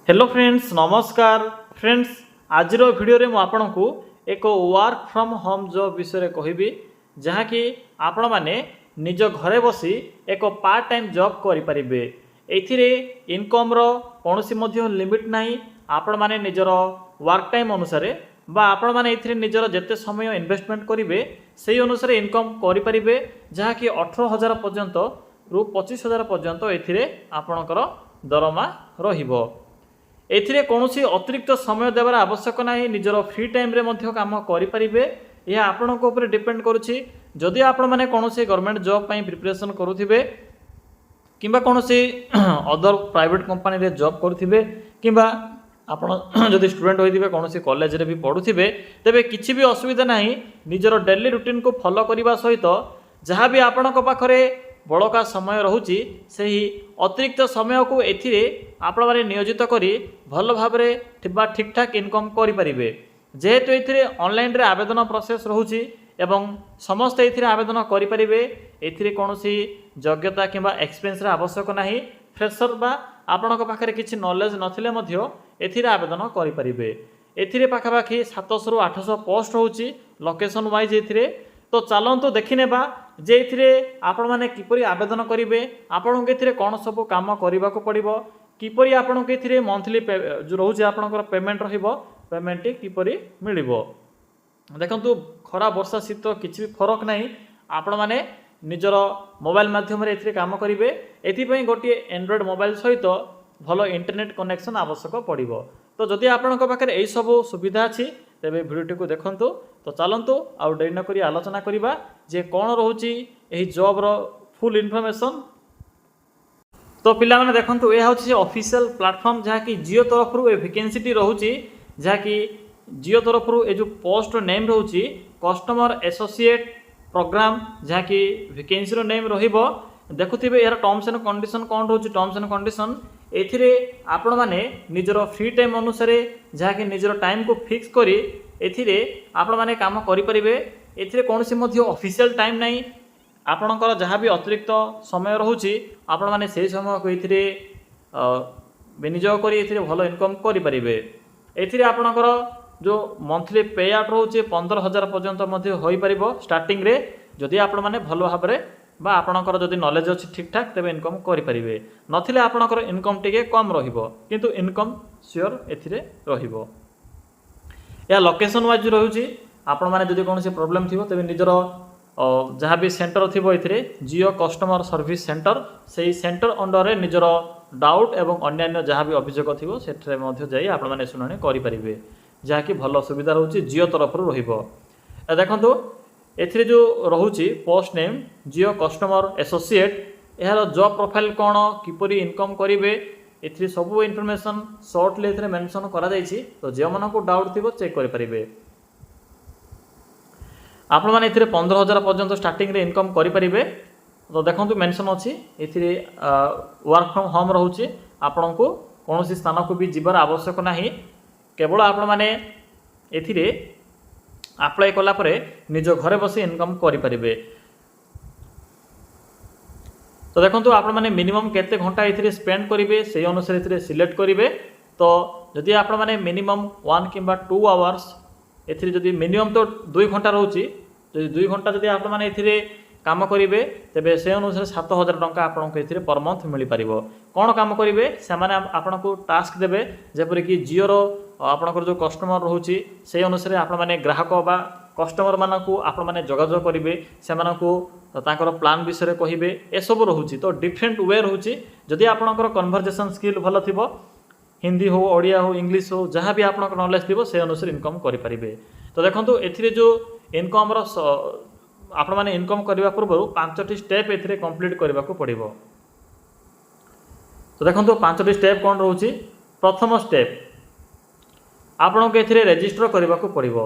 Hello friends, नमस्कार friends. आज video रे आपको एक वर्क फ्रॉम होम जॉब विषय कहबी जहाँकि आपण माने निज घरे बसी एक पार्ट टाइम जॉब करें। एथिरे इनकम रो कौनसी मध्य लिमिट नहीं। आपण माने निजर वर्क टाइम अनुसार बा आपण माने एथिरे निजर जेते समय इन्वेस्टमेंट करेंगे से अनुसार इनकम करें जहाँकि 18,000 पर्यंत रु 25,000 पर्यंत एथिरे आपणकर दरमा रहिबो। एथिरे कौनसी अतिरिक्त समय देवार आवश्यक नहीं। निजर फ्री टाइम रे मध्य काम करें। यह आपण को ऊपर डिपेंड करुच्ची। जदि आपण माने कौनसी गवर्नमेंट जॉब पाई प्रिपरेशन करुथिबे किंबा कौनसी अदर प्राइवेट कंपनी रे जॉब करुथिबे किंबा आपण जदि स्टूडेंट होइथिबे कौनसी कॉलेज रे भी पढुथिबे तेबे किछि भी असुविधा नहीं। निजर डेली रूटीन को फॉलो करबा सहित जहाँ भी आपण को पाखरे बड़का समय रोचे से ही अतिरिक्त समय को एथिरे आपण माने नियोजित करी भल भाव ठीक ठाक इनकम करें। जेहेतु एथिरे ऑनलाइन रे आवेदन प्रोसेस रोचे एवं समस्त एथिरे आवेदन करें। एथिरे कौनसी योग्यता किंबा एक्सपीरियंस रे आवश्यक नहीं। फ्रेशर बा आपण को पाखरे किछि नॉलेज नथिले मध्य एथिरे आवेदन करें। एथिरे पाखापाखि 700 रु 800 पोस्ट होची लोकेशन वाइज एथिरे। तो चलतु देखने जे एथिरे आपण माने किपरि आवेदन करेंगे, आपण के कौन सब काम करने को पड़ो, किपरि आपण के मंथली जो रोचे आपंकर पेमेंट पेमेंट किपरि मिल। देखंतु खरा वर्षा शीत किसी भी फरक नहीं। आपण माने निजर मोबाइल माध्यम एथिरे काम करेंगे। एथिपई गोटे एंड्रॉइड मोबाइल सहित भल इंटरनेट कनेक्शन आवश्यक पड़ो। तो जदि आपण पाखे यही सब सुविधा अच्छी तेरे भिडियो को देखंतु। तो चलतु आउ डेरी न करी आलोचना करिबा जे कौन रोची एही जॉब रो फुल इनफॉरमेशन। तो पिला माने देखंतु ए होची ऑफिशियल प्लेटफॉर्म जहाँ कि जियो तरफ रु ए वैकेंसी रोची, जहाँ कि जियो तरफ रु ए जो पोस्ट नेम रोची कस्टमर एसोसिएट प्रोग्राम, जहाँ कि वैकेंसी रो नेम रहिबो। देखुथिबे यार टर्म्स एंड कंडीशन कौन रोची। टर्म्स एंड कंडीशन एथिरे आपण माने निजर फ्री टाइम अनुसार जहाँ कि निजर टाइम को फिक्स करी एथिरे आपण माने काम करि परिबे। एथिरे कौनसी मध्य ऑफिशियल टाइम नहीं। आपणकर जहाँ भी अतिरिक्त समय रोची आपण माने से समय को एथिरे विनियोग करी एथिरे भल इनकम करि परिबे। एथिरे आपणकर जो मंथली पे आउट रोचे 15,000 पर्यंत मध्य होई परिबो स्टार्टिंग रे। जदि आपण माने भल भाव रे बा आपणकर जदि नॉलेज अच्छी ठीक ठाक तेबे इनकम करें। नथिले आपणकर इनकम टिके कम रहिबो किंतु इनकम श्योर एथिरे रहिबो। या लोकेशन वाइज रोची आपण माने जदि कोनोसी प्रॉब्लम थिबो तेबे निजर जहाँ भी सेंटर थिबो एथिरे जियो कस्टमर सर्विस सेंटर सेही सेंटर अंडर रे निजर डाउट एवं अन्यान्य जहाँ भी अभियोग थिबो सेठरे मध्य जाई आपण माने सुनानी करि परिबे, जहाँ कि भल सुविधा रोची जियो तरफ रु रहिबो। देखंतु एथिरे जो रोची पोस्ट नेम जियो कस्टमर एसोसिएट, यार जॉब प्रोफाइल कौन किपरि इनकम करेंगे एथिरे सब इनफॉरमेशन शॉर्टली एथिरे मेंशन करा जायछि। तो जे मन को डाउट थिबो चेक करि परिबे। आपण माने एथिरे 15,000 पर्यंत स्टार्टिंग रे इनकम करि परिबे। तो देखंतु मेंशन अछि एथिरे वर्क फ्रॉम होम रहउछि। आपण को कोनोसी स्थान को भी जिबार आवश्यक नाही। केवल आपण माने एथिरे अप्लाई कला परे निज घरे बसी इनकम करें। तो देखो आप मिनिमम केते घंटा ये स्पेंड करेंगे से अनुसार ये सिलेक्ट करेंगे। तो जदि आप मिनिमम 1 किंबा 2 आवर्स एथिरे जदि मिनिमम तो 2 घंटा रोची, तो 2 घंटा जदि आप काम करेंगे तेबे से अनुसार 7,000 टंका आपको ये पर मंथ मिल पार। कौन काम करेंगे से आपन को टास्क देवे जेपरिक जियोर आपणकर जो कस्टमर रोची से अनुसार आपण माने ग्राहक बा कस्टमर मानकू आपण माने जोगाजोग करेंगे, से तांकर प्लान विषय कहिबे ए सब रोची। तो डिफरेंट वे रोची। जदि आपणकर कन्वर्सेशन स्किल भल थिबो, हिंदी हो ओडिया हो इंग्लिश हो जहाँ भी आपणकर नॉलेज थिबो से अनुसार इनकम करि परिबे। तो देखंतु एथिरे जो इनकम रो आपण माने इनकम करबा पूर्व 5टी स्टेप एथिरे कंप्लीट करबा को पड़िबो। तो देखंतु 5टी स्टेप कौन रोची। प्रथम स्टेप आपण को एथिरे रजिस्टर करबा को पड़िबो।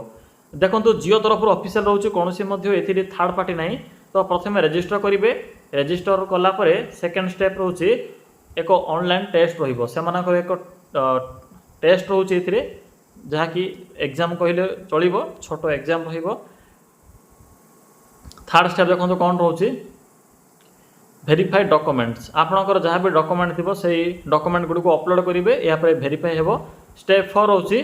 देखंतु जियो तरफ ऑफिशियल रोची कोनोसी मध्य एथिरे थर्ड पार्टी नहीं। तो प्रथम रजिस्टर करेंगे। रजिस्टर कला परे सेकंड स्टेप रोची एक ऑनलाइन टेस्ट रहिबो। से मानकर एक टेस्ट रोची एथिरे जहाँ कि एग्जाम कहले चलिबो, छोट एग्जाम रहिबो। थर्ड स्टेप देखो कौन रोची भेरीफाइड डॉक्यूमेंट्स आपणकर जहाँ भी डॉक्यूमेंट थी से डॉक्यूमेंट गुड़ी को अपलोड करेंगे यापर भेरीफाई हे स्टेप 4 हूँ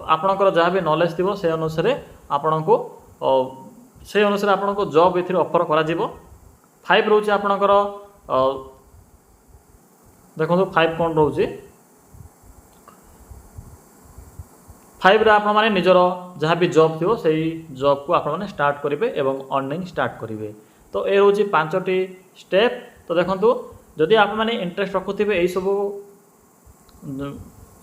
आपणकर जहाँ भी नॉलेज थी से अनुसार आपण को से अनुसार आपण को जॉब ये ऑफर करा 5 रोचे आपणकर देखो 5 कौन रोचे 5 रे आपण माने निजर जहाँ भी जॉब थी से जॉब को आपण माने स्टार्ट करेंगे एवं अर्निंग स्टार्ट करेंगे। तो ये हूँ 5टी स्टेप। तो देखो जदि आप मैंने इंटरेस्ट रखुथे यही सब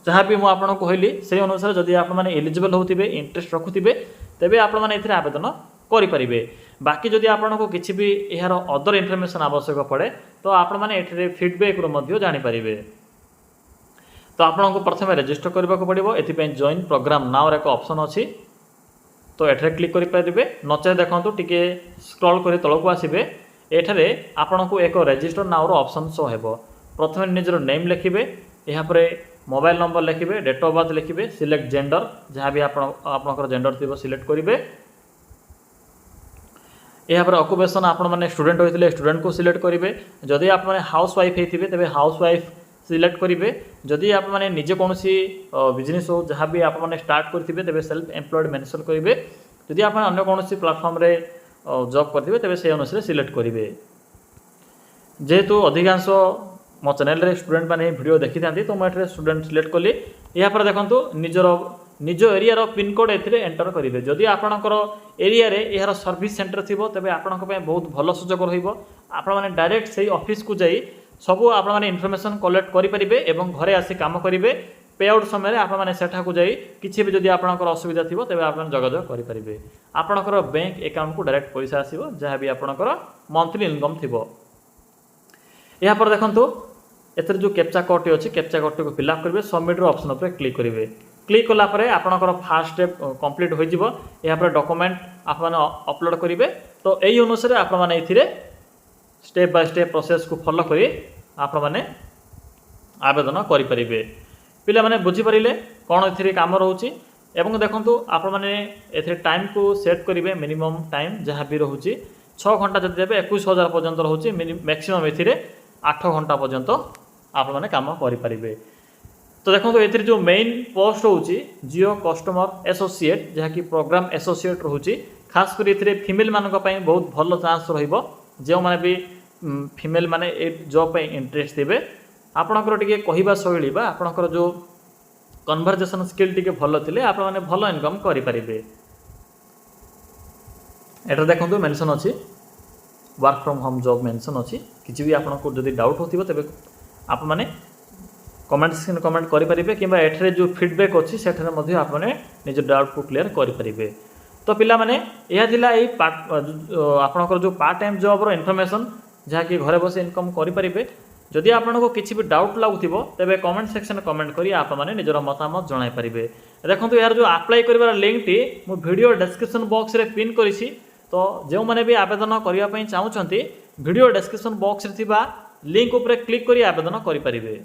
जहाँ भी मुझे कहली से अनुसार जदि आप मैंने एलिजिबल होते इंटरेस्ट रखुथे तेबे आप मैंने ये आवेदन करेंगे। बाकी जदि आपको किसी भी यार अदर इनफर्मेशन आवश्यक पड़े तो आप मैंने ये फीडबैक जानीपारे। तो आपको प्रथम रजिस्टर करने को पड़ो ये जॉइन प्रोग्राम नाउ एक ऑप्शन अच्छी तो ये क्लिक करेंगे नचे देखो टी स्क्रॉल कर तलक आसबे एठारे आपन को एक रजिस्टर नाउ ऑप्शन शो हेबो। प्रथम निजर नेम लिखिबे यहाँ पर मोबाइल नंबर लिखिबे डेट ऑफ बर्थ लिखिबे सिलेक्ट जेंडर जहाँ भी आपनकर जेंडर थी सिलेक्ट करेंगे। यहाँ पर ऑक्युपेशन आपण माने स्टूडेंट होते स्टूडेंट को सिलेक्ट करेंगे। जदि आप माने हाउस वाइफ होते तेज हाउस वाइफ सिलेक्ट करेंगे। जदि आप माने निजे कौन बिजनेस हो जहाँ भी आप माने स्टार्ट करेंगे तेज सेल्फ एम्प्लॉयड मेंशन करेंगे। जदि आप अन्य कौन प्लाटफर्म रे जॉब करेंगे तेज से अनुसार सिलेक्ट करेंगे। जेहेतु अधिकांश मो चैनल रे स्टूडेंट मैंने वीडियो देखी था तो मुझे स्टूडेंट सिलेक्ट कली। यहाँ पर देखो निज एरिया पिन कोड ए एंटर करेंगे। जदि आपणकर एरिया रे यार सर्विस सेंटर थी तेज आपण बहुत भल सुजोग रहा डायरेक्ट से ऑफिस को जाई सबू आप इनफॉरमेशन कलेक्ट करेंगे एवं घरे आसी काम करेंगे। पे आउट समय आपने सेठा को जाई किसी भी जदि आपणकर असुविधा थी तेज आप जोगाजोग करेंगे। आपणकर बैंक अकाउंट को डायरेक्ट पैसा आसो जहाँ भी आपणकर मंथली इनकम थी। यहाँ पर देखो एथर जो कैप्चा कोड अच्छी कैप्चा कोड को फिलअप करेंगे सबमिट ऑप्शन पर क्लिक करेंगे। क्लिक कलापर आपणकर फास्ट स्टेप कंप्लीट हो यहाँ पर डॉक्यूमेंट आप अपलोड करेंगे। तो यही अनुसार आप स्टेप बाय स्टेप प्रोसेस को फॉलो करी आप आवेदन करेंगे। पिला माने बुझीपारे कौन ए कम रोचे एवं देखो आप टाइम को सेट करेंगे मिनिमम टाइम जहाँ भी रोचे 6 घंटा जब देवे 21,000 पर्यंत रोचे मैक्सिमम ए 8 घंटा पर्यंत आप काम करेंगे। तो देखो ये जो मेन पोस्ट होची जियो कस्टमर एसोसिएट जहाँ कि प्रोग्राम एसोसिएट रोचे खास कर ये फीमेल मानक बहुत भल चांस जो मैंने भी फीमेल माने ए जॉब इंटरेस्ट थे आपणकर टी कहवा शैली आपणकर जो कन्वर्जेसन स्किल टी भल थे आप भल इनकम करेंगे। एटा देखो मेंशन अच्छी work from home job mention अच्छी किसी भी आपको जब डाउट हो तेज आप कमेंट सेक्शन कमेंट करेंगे कि एठरे जो फीडबैक अच्छी से आपने निज डाउट को क्लीयर करेंगे। तो पिला माने यह थिला एई आपणकर जो पार्ट टाइम जॉब रो इनफॉरमेशन जहाँ कि घरे बस इनकम करेंगे। जदि आपको किसी भी डाउट लगुव तेज कमेंट सेक्शन कमेंट करी आप माने निजर मतामत जणाई पारिबे। देखो यार जो अप्लाई करिवार लिंक टी मु वीडियो डिस्क्रिप्शन बॉक्स रे पिन करिछि। तो जो मैंने भी आवेदन करने चाहूँगी वीडियो डिस्क्रिप्शन बॉक्स रे थिबा लिंक उपरे क्लिक करी आवेदन करेंगे।